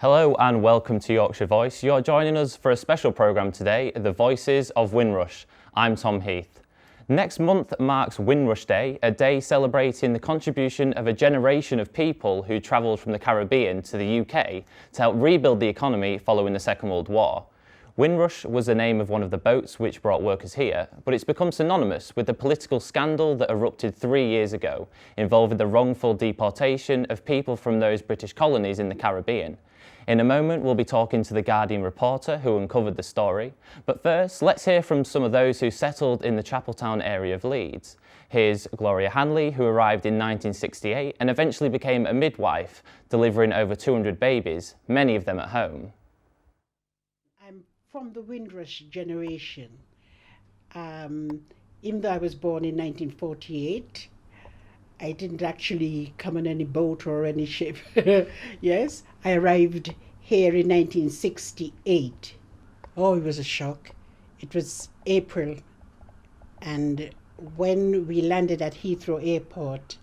Hello and welcome to Yorkshire Voice. You're joining us for a special programme today, The Voices of Windrush. I'm Tom Heath. Next month marks Windrush Day, a day celebrating the contribution of a generation of people who travelled from the Caribbean to the UK to help rebuild the economy following the Second World War. Windrush was the name of one of the boats which brought workers here, but it's become synonymous with the political scandal that erupted 3 years ago, involving the wrongful deportation of people from those British colonies in the Caribbean. In a moment, we'll be talking to the Guardian reporter who uncovered the story. But first, let's hear from some of those who settled in the Chapeltown area of Leeds. Here's Gloria Hanley, who arrived in 1968 and eventually became a midwife, delivering over 200 babies, many of them at home. I'm from the Windrush generation. Even though I was born in 1948, I didn't actually come on any boat or any ship. Yes, I arrived here in 1968. Oh, it was a shock. It was April, and when we landed at Heathrow Airport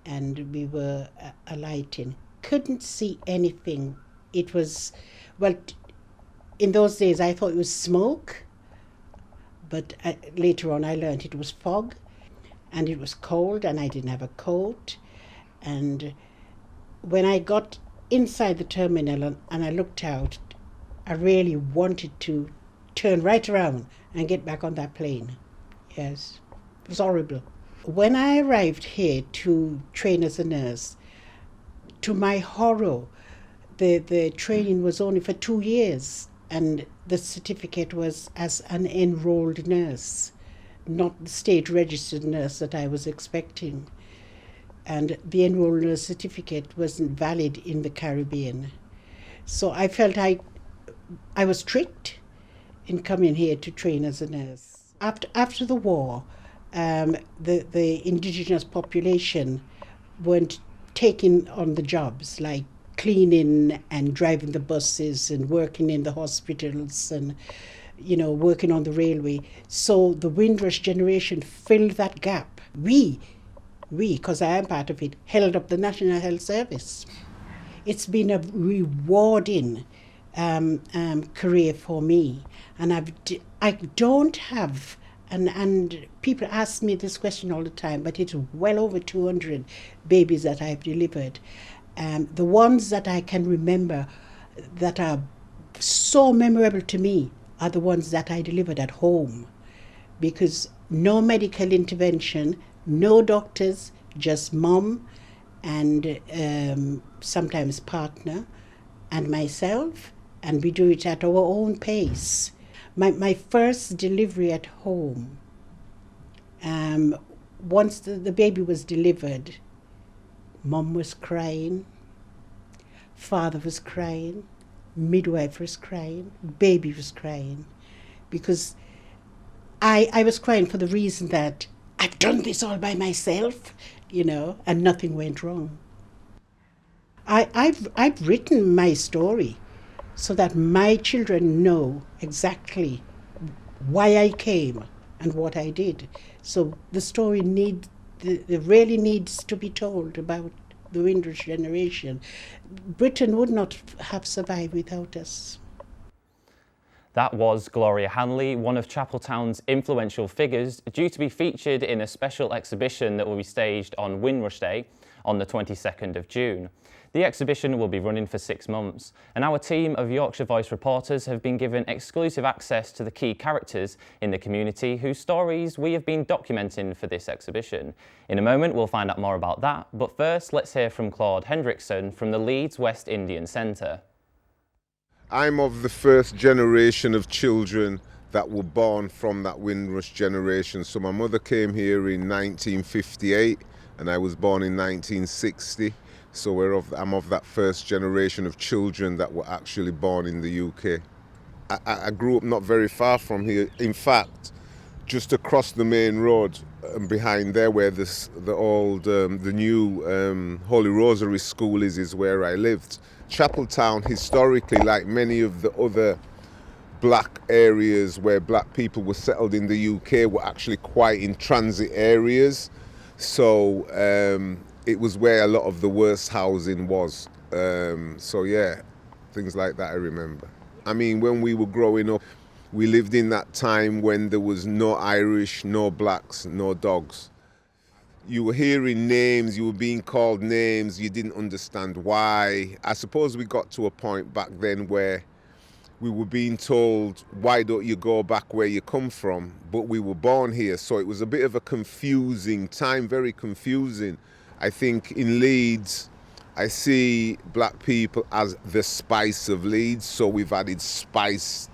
and we were alighting, couldn't see anything. It was, well, in those days I thought it was smoke, but later on I learned it was fog. And it was cold and I didn't have a coat. And when I got inside the terminal and I looked out, I really wanted to turn right around and get back on that plane. Yes, it was horrible. When I arrived here to train as a nurse, to my horror, the training was only for 2 years and the certificate was as an enrolled nurse, not the state registered nurse that I was expecting. And the enrolled nurse certificate wasn't valid in the Caribbean. So I felt I was tricked in coming here to train as a nurse. After the war, the indigenous population weren't taking on the jobs like cleaning and driving the buses and working in the hospitals and working on the railway. So the Windrush generation filled that gap. We, because I am part of it, held up the National Health Service. It's been a rewarding career for me. And I don't have, and people ask me this question all the time, but it's well over 200 babies that I've delivered. The ones that I can remember that are so memorable to me are the ones that I delivered at home, because no medical intervention, no doctors, just mom and sometimes partner and myself, and we do it at our own pace. My first delivery at home, once the baby was delivered, mom was crying, father was crying, midwife was crying, baby was crying, because I was crying for the reason that I've done this all by myself, and nothing went wrong. I've written my story so that my children know exactly why I came and what I did. So the story really needs to be told about the Windrush generation. Britain would not have survived without us. That was Gloria Hanley, one of Chapeltown's influential figures, due to be featured in a special exhibition that will be staged on Windrush Day on the 22nd of June. The exhibition will be running for 6 months, and our team of Yorkshire Voice reporters have been given exclusive access to the key characters in the community whose stories we have been documenting for this exhibition. In a moment, we'll find out more about that, but first, let's hear from Claude Hendrickson from the Leeds West Indian Centre. I'm of the first generation of children that were born from that Windrush generation. So my mother came here in 1958 and I was born in 1960. So I'm of that first generation of children that were actually born in the UK. I grew up not very far from here. In fact, just across the main road and behind there where the new Holy Rosary School is where I lived. Chapeltown, historically, like many of the other black areas where black people were settled in the UK, were actually quite in transit areas. So it was where a lot of the worst housing was. So yeah, things like that I remember. I mean, when we were growing up, we lived in that time when there was no Irish, no blacks, no dogs. You were hearing names, you were being called names, you didn't understand why. I suppose we got to a point back then where we were being told, why don't you go back where you come from? But we were born here, so it was a bit of a confusing time, very confusing. I think in Leeds, I see black people as the spice of Leeds, so we've added spice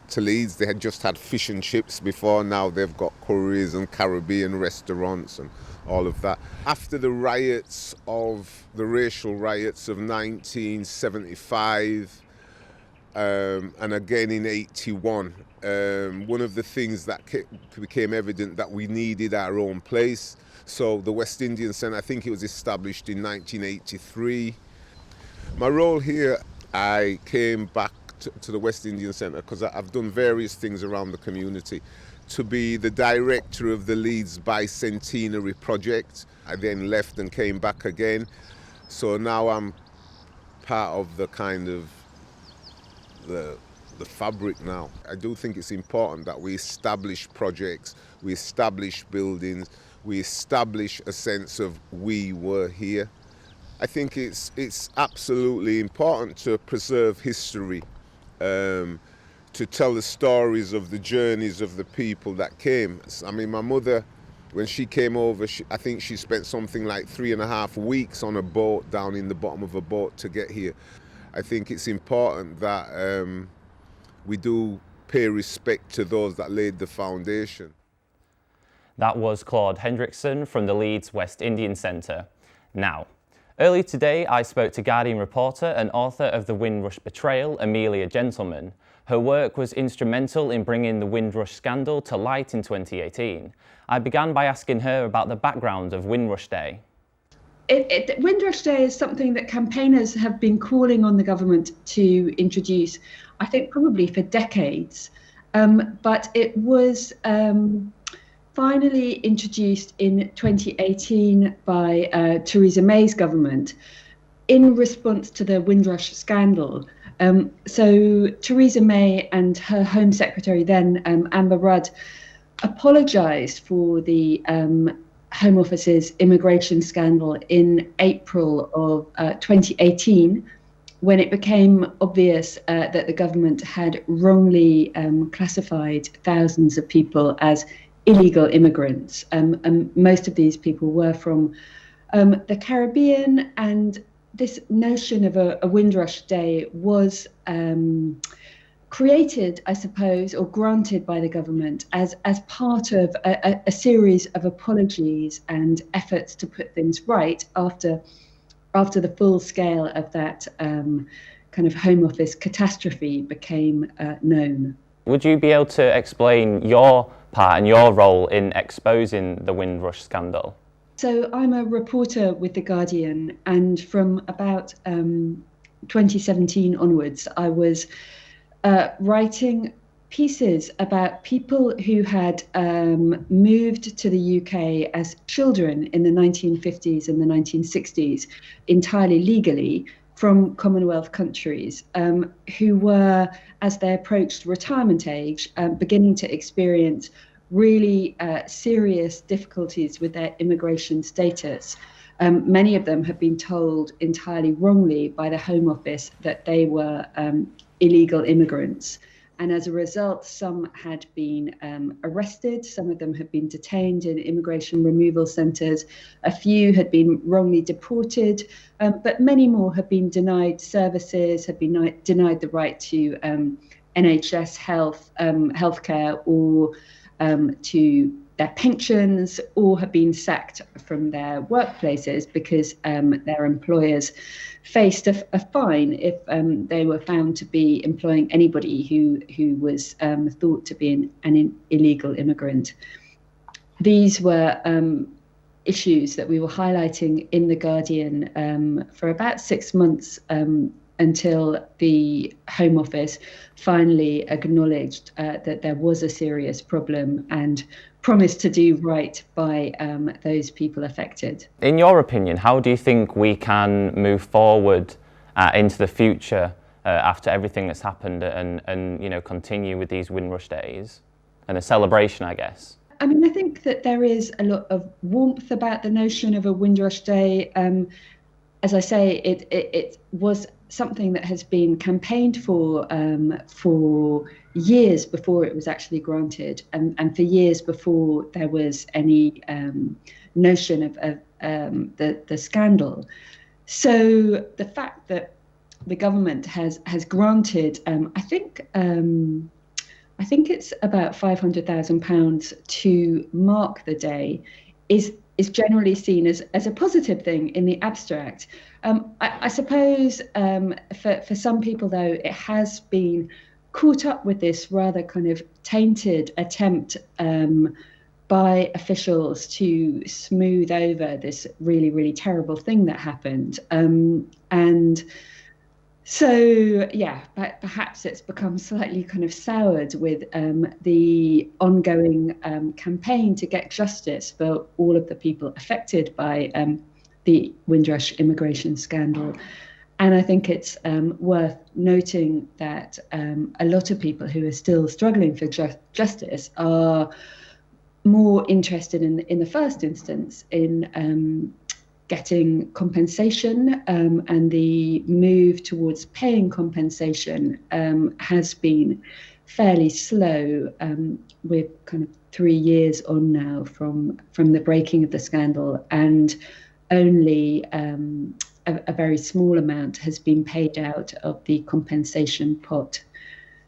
to Leeds. They had just had fish and chips before, now they've got curries and Caribbean restaurants and all of that. After the racial riots of 1975, and again in 81, one of the things that became evident that we needed our own place. So the West Indian Centre, I think it was established in 1983. My role here, I came back to the West Indian Centre because I've done various things around the community, to be the director of the Leeds Bicentenary Project. I then left and came back again. So now I'm part of the kind of the fabric now. I do think it's important that we establish projects, we establish buildings, we establish a sense of we were here. I think it's absolutely important to preserve history, to tell the stories of the journeys of the people that came. I mean, my mother, when she came over, I think she spent something like 3.5 weeks on a boat, down in the bottom of a boat to get here. I think it's important that we do pay respect to those that laid the foundation. That was Claude Hendrickson from the Leeds West Indian Centre. Now, earlier today I spoke to Guardian reporter and author of The Windrush Betrayal, Amelia Gentleman. Her work was instrumental in bringing the Windrush scandal to light in 2018. I began by asking her about the background of Windrush Day. Windrush Day is something that campaigners have been calling on the government to introduce, I think probably for decades, but it was finally introduced in 2018 by Theresa May's government in response to the Windrush scandal. So Theresa May and her Home Secretary then, Amber Rudd, apologised for the Home Office's immigration scandal in April of 2018, when it became obvious that the government had wrongly classified thousands of people as illegal immigrants. And most of these people were from the Caribbean, and this notion of a Windrush Day was created, I suppose, or granted by the government as part of a series of apologies and efforts to put things right after the full scale of that kind of Home Office catastrophe became known. Would you be able to explain your part and your role in exposing the Windrush scandal? So I'm a reporter with The Guardian, and from about 2017 onwards, I was writing pieces about people who had moved to the UK as children in the 1950s and the 1960s, entirely legally, from Commonwealth countries, who were, as they approached retirement age, beginning to experience really serious difficulties with their immigration status. Many of them have been told entirely wrongly by the Home Office that they were illegal immigrants. And as a result, some had been arrested, some of them had been detained in immigration removal centres, a few had been wrongly deported, but many more have been denied services, have been denied the right to NHS healthcare, or to their pensions, or have been sacked from their workplaces because their employers faced a fine if they were found to be employing anybody who was thought to be an illegal immigrant. These were issues that we were highlighting in The Guardian for about 6 months until the Home Office finally acknowledged that there was a serious problem and promised to do right by those people affected. In your opinion, how do you think we can move forward into the future after everything that's happened and you know, continue with these Windrush days and a celebration, I guess? I mean, I think that there is a lot of warmth about the notion of a Windrush Day. As I say, it was something that has been campaigned for years before it was actually granted, and for years before there was any notion of the scandal. So the fact that the government has granted, I think it's about £500,000 to mark the day, is generally seen as a positive thing in the abstract. I suppose for some people, though, it has been caught up with this rather kind of tainted attempt by officials to smooth over this really, really terrible thing that happened. And so, yeah, perhaps it's become slightly kind of soured with the ongoing campaign to get justice for all of the people affected by the Windrush immigration scandal. And I think it's worth noting that a lot of people who are still struggling for justice are more interested in the first instance in getting compensation, and the move towards paying compensation has been fairly slow. We're kind of 3 years on now from the breaking of the scandal, and only a very small amount has been paid out of the compensation pot.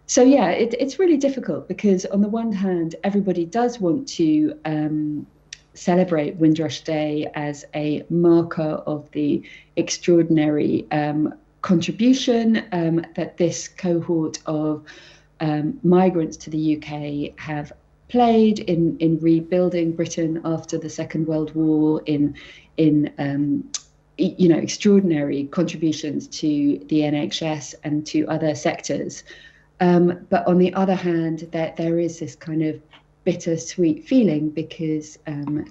So yeah, it's really difficult because on the one hand, everybody does want to celebrate Windrush Day as a marker of the extraordinary contribution that this cohort of migrants to the UK have played in rebuilding Britain after the Second World War, in extraordinary contributions to the NHS and to other sectors. But on the other hand, there is this kind of bittersweet feeling because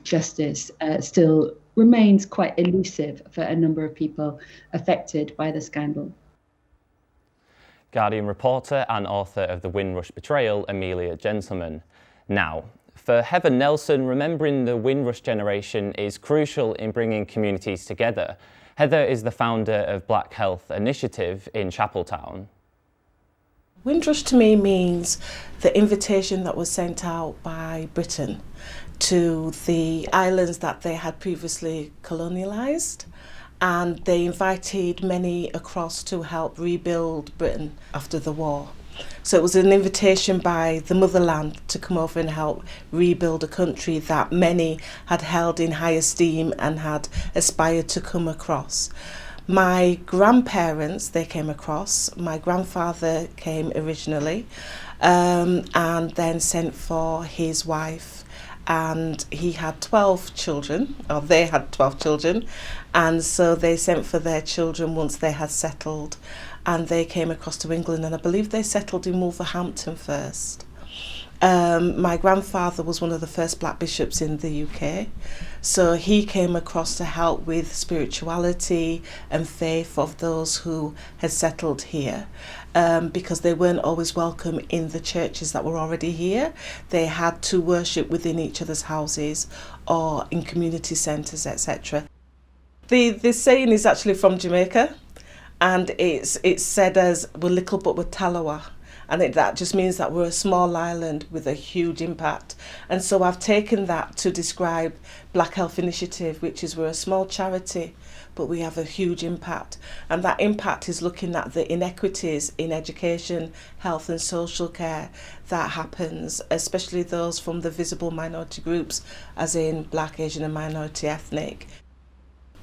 justice still remains quite elusive for a number of people affected by the scandal. Guardian reporter and author of The Windrush Betrayal, Amelia Gentleman. Now, for Heather Nelson, remembering the Windrush generation is crucial in bringing communities together. Heather is the founder of Black Health Initiative in Chapeltown. Windrush to me means the invitation that was sent out by Britain to the islands that they had previously colonialised, and they invited many across to help rebuild Britain after the war. So it was an invitation by the motherland to come over and help rebuild a country that many had held in high esteem and had aspired to come across. My grandparents, they came across. My grandfather came originally and then sent for his wife, and he had 12 children, or they had 12 children, and so they sent for their children once they had settled, and they came across to England, and I believe they settled in Wolverhampton first. My grandfather was one of the first black bishops in the UK, so he came across to help with spirituality and faith of those who had settled here, because they weren't always welcome in the churches that were already here. They had to worship within each other's houses or in community centres, etc. The saying is actually from Jamaica, and it's said as "we're little but we're Talawa." And that just means that we're a small island with a huge impact. And so I've taken that to describe Black Health Initiative, which is we're a small charity, but we have a huge impact. And that impact is looking at the inequities in education, health and social care that happens, especially those from the visible minority groups, as in Black, Asian and minority ethnic.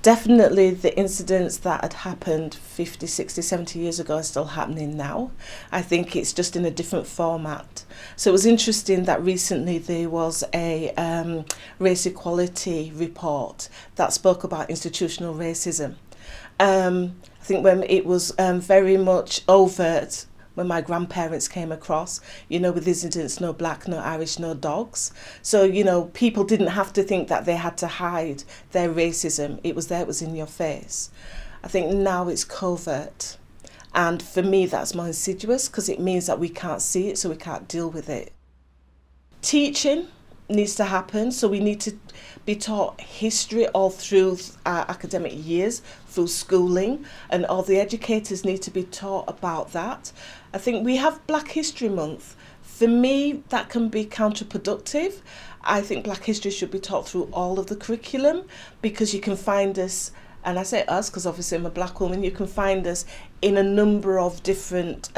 Definitely the incidents that had happened 50, 60, 70 years ago are still happening now. I think it's just in a different format. So it was interesting that recently there was a race equality report that spoke about institutional racism. I think when it was very much overt when my grandparents came across, with incidents, no black, no Irish, no dogs. So, people didn't have to think that they had to hide their racism. It was there, it was in your face. I think now it's covert. And for me, that's more insidious because it means that we can't see it, so we can't deal with it. Teaching needs to happen, so we need to be taught history all through our academic years, through schooling, and all the educators need to be taught about that. I think we have Black History Month. For me, that can be counterproductive. I think Black history should be taught through all of the curriculum, because you can find us, and I say us because obviously I'm a Black woman, you can find us in a number of different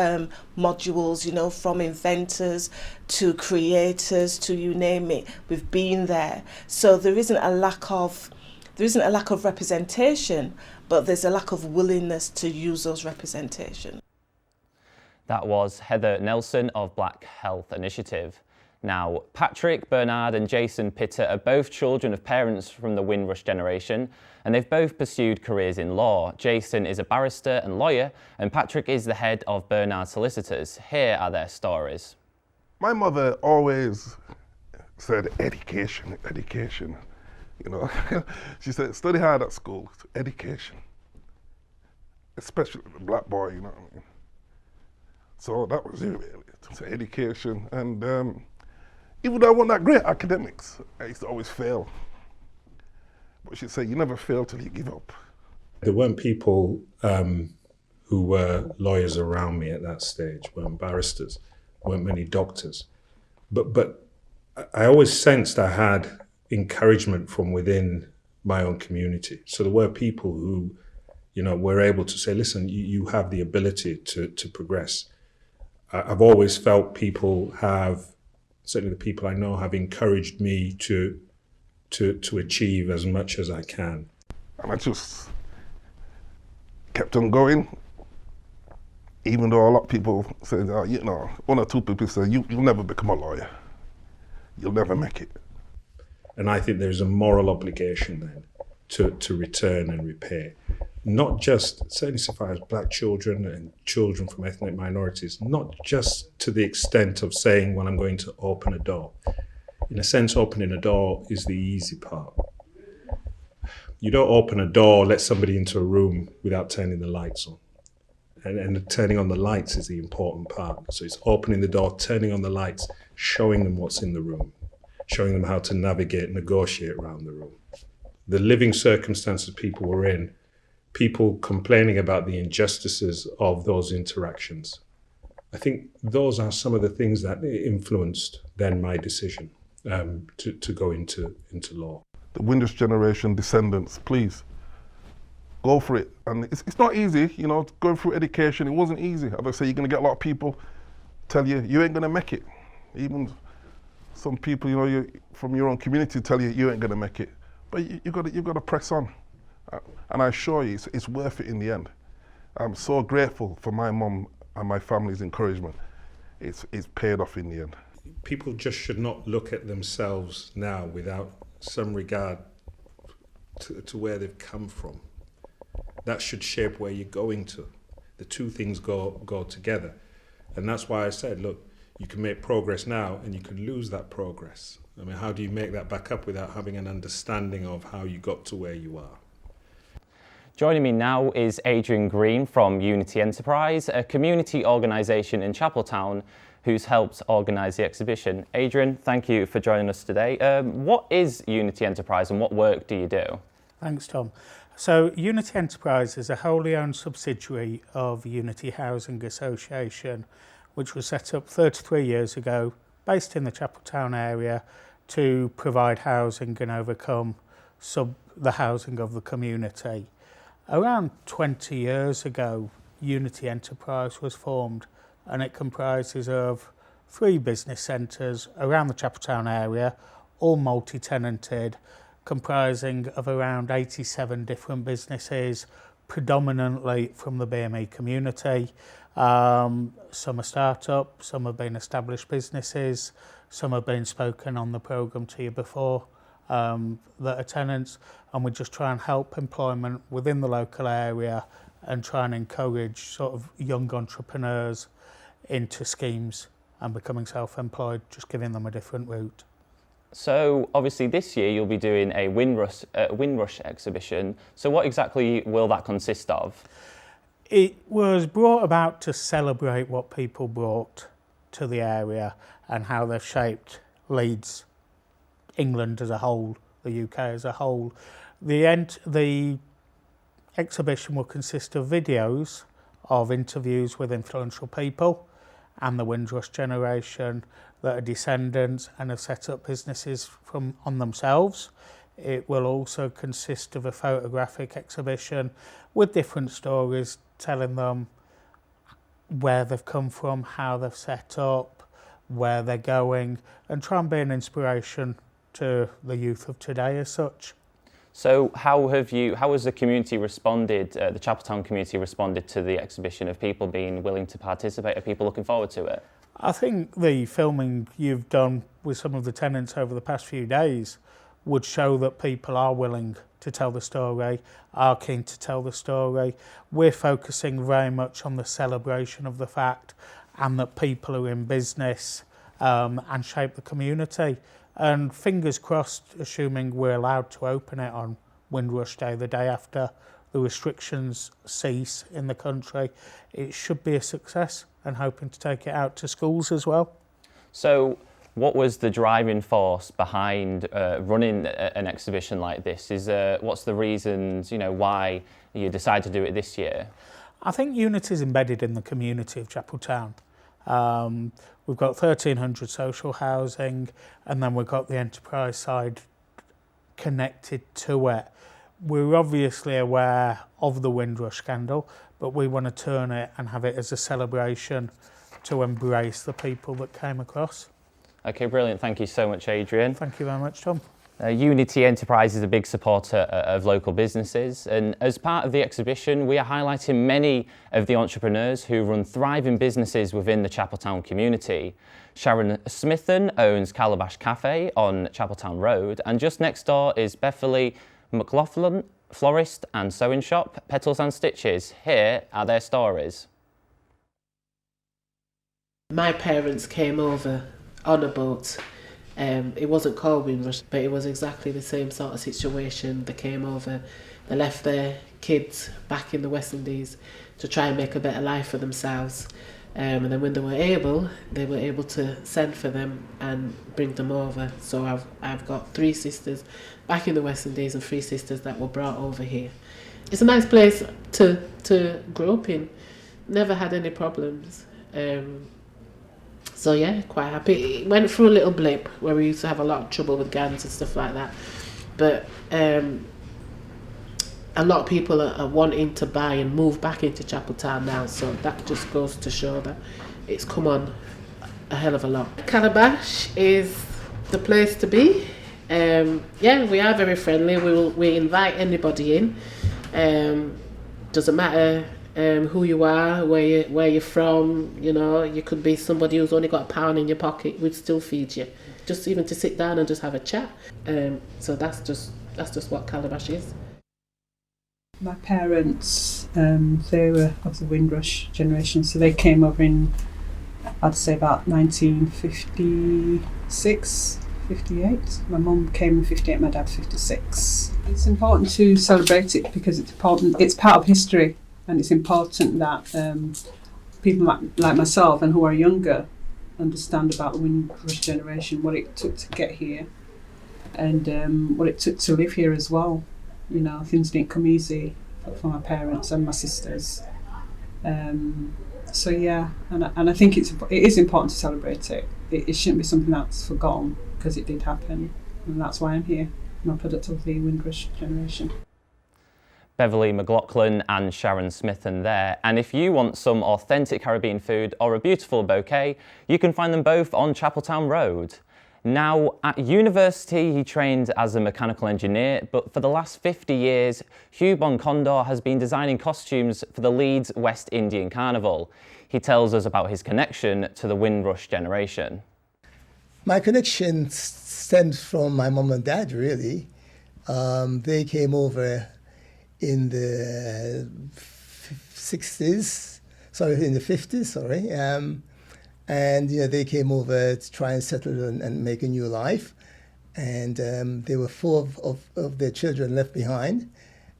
modules, you know, from inventors to creators to you name it. We've been there. So there isn't a lack of representation, but there's a lack of willingness to use those representation. That was Heather Nelson of Black Health Initiative. Now, Patrick, Bernard and Jason Pitter are both children of parents from the Windrush generation, and they've both pursued careers in law. Jason is a barrister and lawyer, and Patrick is the head of Bernard Solicitors. Here are their stories. My mother always said, education, education. You know, she said, study hard at school, education. Especially the Black boy, you know what I mean? So that was it really, so education. And even though I wasn't that great at academics, I used to always fail. But she'd say, you never fail till you give up. There weren't people who were lawyers around me at that stage, weren't barristers, weren't many doctors. But I always sensed I had encouragement from within my own community. So there were people who, you know, were able to say, listen, you have the ability to progress. I've always felt people have, certainly the people I know, have encouraged me to achieve as much as I can. And I just kept on going, even though a lot of people said, you know, one or two people said, you'll never become a lawyer. You'll never make it. And I think there's a moral obligation then to return and repay. Not just, certainly so far as Black children and children from ethnic minorities, not just to the extent of saying, well, I'm going to open a door. In a sense, opening a door is the easy part. You don't open a door, let somebody into a room without turning the lights on. And turning on the lights is the important part. So it's opening the door, turning on the lights, showing them what's in the room, showing them how to navigate, negotiate around the room. The living circumstances people were in, people complaining about the injustices of those interactions. I think those are some of the things that influenced then my decision to go into law. The Windrush generation descendants, please, go for it. And it's not easy, you know, going through education, it wasn't easy. As I say, you're gonna get a lot of people tell you, you ain't gonna make it. Even some people, you know, from your own community tell you ain't gonna make it. But you've got to press on. And I assure you, it's worth it in the end. I'm so grateful for my mum and my family's encouragement. It's paid off in the end. People just should not look at themselves now without some regard to where they've come from. That should shape where you're going to. The two things go together. And that's why I said, look, you can make progress now and you can lose that progress. I mean, how do you make that back up without having an understanding of how you got to where you are? Joining me now is Adrian Green from Unity Enterprise, a community organisation in Chapeltown who's helped organise the exhibition. Adrian, thank you for joining us today. What is Unity Enterprise and what work do you do? Thanks, Tom. So Unity Enterprise is a wholly owned subsidiary of Unity Housing Association, which was set up 33 years ago, based in the Chapeltown area, to provide housing and overcome the housing of the community. Around 20 years ago, Unity Enterprise was formed, and it comprises of 3 business centres around the Chapeltown area, all multi-tenanted, comprising of around 87 different businesses, predominantly from the BME community. Some are start-up, some have been established businesses, some have been spoken on the programme to you before, that are tenants, and we just try and help employment within the local area and try and encourage sort of young entrepreneurs into schemes and becoming self-employed, just giving them a different route. So obviously this year you'll be doing a Windrush exhibition. So what exactly will that consist of? It was brought about to celebrate what people brought to the area and how they've shaped Leeds, England as a whole, the UK as a whole. The exhibition will consist of videos of interviews with influential people and the Windrush generation that are descendants and have set up businesses on themselves. It will also consist of a photographic exhibition with different stories telling them where they've come from, how they've set up, where they're going, and try and be an inspiration to the youth of today as such. So how has the community responded, the Chapeltown community responded to the exhibition? Of people being willing to participate? Are people looking forward to it? I think the filming you've done with some of the tenants over the past few days would show that people are willing to tell the story, are keen to tell the story. We're focusing very much on the celebration of the fact and that people are in business and shape the community. And fingers crossed, assuming we're allowed to open it on Windrush Day, the day after the restrictions cease in the country, it should be a success, and hoping to take it out to schools as well. So what was the driving force behind running an exhibition like this? What's the reasons, why you decided to do it this year? I think unity is embedded in the community of Chapeltown. We've got 1,300 social housing, and then we've got the enterprise side connected to it. We're obviously aware of the Windrush scandal, but we want to turn it and have it as a celebration to embrace the people that came across. Okay, brilliant. Thank you so much, Adrian. Thank you very much, Tom. Unity Enterprise is a big supporter of local businesses, and as part of the exhibition we are highlighting many of the entrepreneurs who run thriving businesses within the Chapeltown community. Sharon Smithen owns Calabash Cafe on Chapeltown Road, and just next door is Beverly McLaughlin, florist and sewing shop, Petals and Stitches. Here are their stories. My parents came over on a boat. It wasn't called Windrush, but it was exactly the same sort of situation. They came over, they left their kids back in the West Indies to try and make a better life for themselves. And then when they were able to send for them and bring them over. So I've got 3 sisters back in the West Indies and 3 sisters that were brought over here. It's a nice place to grow up in. Never had any problems. So yeah, quite happy. It went through a little blip where we used to have a lot of trouble with gangs and stuff like that. But a lot of people are wanting to buy and move back into Chapeltown now, so that just goes to show that it's come on a hell of a lot. Calabash is the place to be. Yeah, we are very friendly. We invite anybody in. Doesn't matter who you are, where you're from. You could be somebody who's only got £1 in your pocket. We'd still feed you, just even to sit down and just have a chat. So that's just what Calabash is. My parents, they were of the Windrush generation, so they came over in, I'd say, about 1956, 58. My mum came in 58, my dad 56. It's important to celebrate it because it's important. It's part of history, and it's important that people like myself and who are younger understand about the Windrush generation, what it took to get here, and what it took to live here as well. Things didn't come easy for my parents and my sisters. So yeah, and I think it is important to celebrate it. It shouldn't be something that's forgotten, because it did happen, and that's why I'm here. I'm a product of the Windrush generation. Beverly McLaughlin and Sharon Smithen there. And if you want some authentic Caribbean food or a beautiful bouquet, you can find them both on Chapeltown Road. Now, at university, he trained as a mechanical engineer, but for the last 50 years, Hugh Boncondor has been designing costumes for the Leeds West Indian Carnival. He tells us about his connection to the Windrush generation. My connection stems from my mum and dad, really. They came over in the 50s, and they came over to try and settle and make a new life. And there were 4 of their children left behind.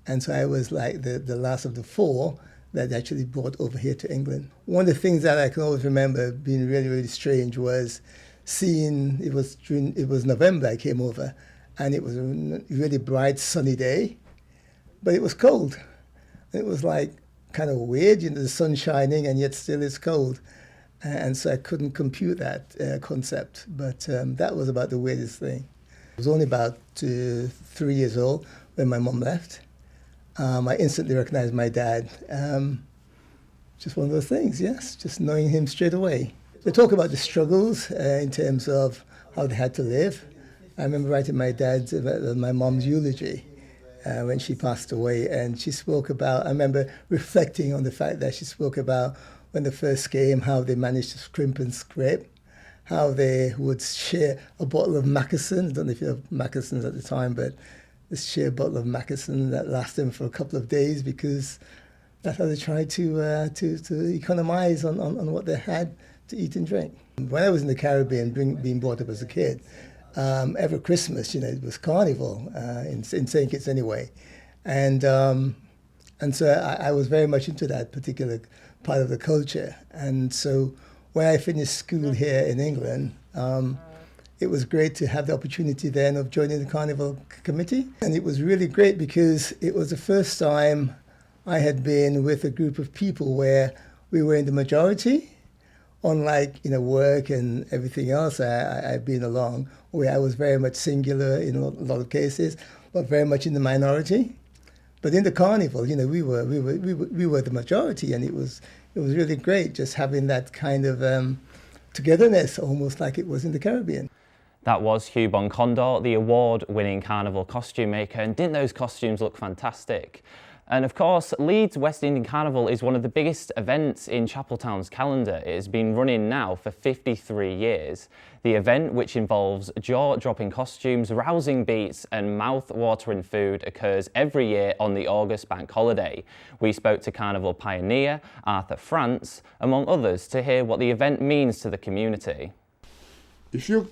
And so I was like the last of the 4 that they actually brought over here to England. One of the things that I can always remember being really, really strange was seeing, it was November I came over, and it was a really bright sunny day, but it was cold. It was like kind of weird, the sun shining and yet still it's cold. And so I couldn't compute that concept, but that was about the weirdest thing. I was only about 3 years old when my mum left. I instantly recognized my dad. Just one of those things, yes, just knowing him straight away. They talk about the struggles in terms of how they had to live. I remember writing my mum's eulogy when she passed away, and she spoke about, I remember reflecting on the fact that she spoke about when they first came, how they managed to scrimp and scrape, how they would share a bottle of Mackerson. I don't know if you have Mackersons at the time, but this share a bottle of Mackerson that lasted them for a couple of days, because that's how they tried to economize on what they had to eat and drink. When I was in the Caribbean, being brought up as a kid, every Christmas, it was carnival in St. Kitts anyway, and so I was very much into that particular part of the culture. And so when I finished school here in England, it was great to have the opportunity then of joining the Carnival Committee. And it was really great because it was the first time I had been with a group of people where we were in the majority, unlike work and everything else I've been along, where I was very much singular in a lot of cases, but very much in the minority. But in the Carnival, we were the majority, and it was really great just having that kind of togetherness, almost like it was in the Caribbean. That was Hugh Boncondor, the award-winning Carnival costume maker, and didn't those costumes look fantastic? And of course, Leeds West Indian Carnival is one of the biggest events in Chapeltown's calendar. It has been running now for 53 years. The event, which involves jaw-dropping costumes, rousing beats and mouth-watering food, occurs every year on the August bank holiday. We spoke to Carnival pioneer Arthur France, among others, to hear what the event means to the community. If you're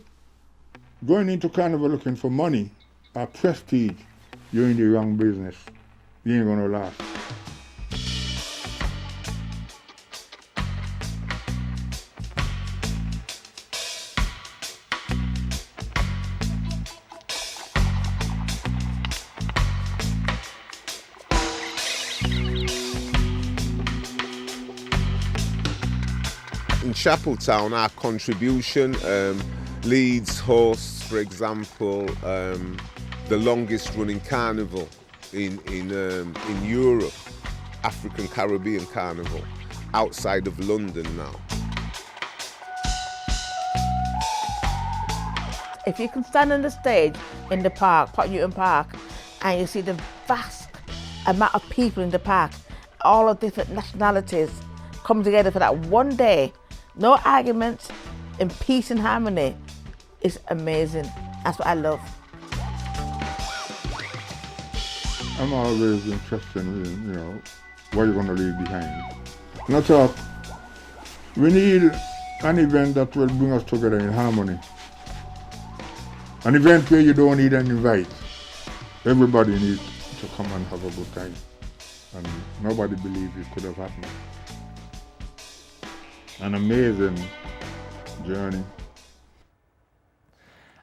going into Carnival looking for money or prestige, you're in the wrong business. You ain't gonna last. In Chapeltown, our contribution, Leeds hosts, for example, the longest running carnival in Europe, African Caribbean Carnival, outside of London now. If you can stand on the stage in the park, Port Newton Park, and you see the vast amount of people in the park, all of different nationalities come together for that one day, no arguments, in peace and harmony, it's amazing. That's what I love. I'm always interested in, what you're going to leave behind. And I thought, we need an event that will bring us together in harmony. An event where you don't need an invite. Everybody needs to come and have a good time. And nobody believes it could have happened. An amazing journey.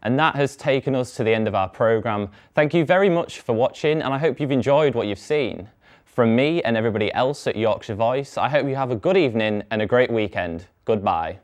And that has taken us to the end of our programme. Thank you very much for watching, and I hope you've enjoyed what you've seen. From me and everybody else at Yorkshire Voice, I hope you have a good evening and a great weekend. Goodbye.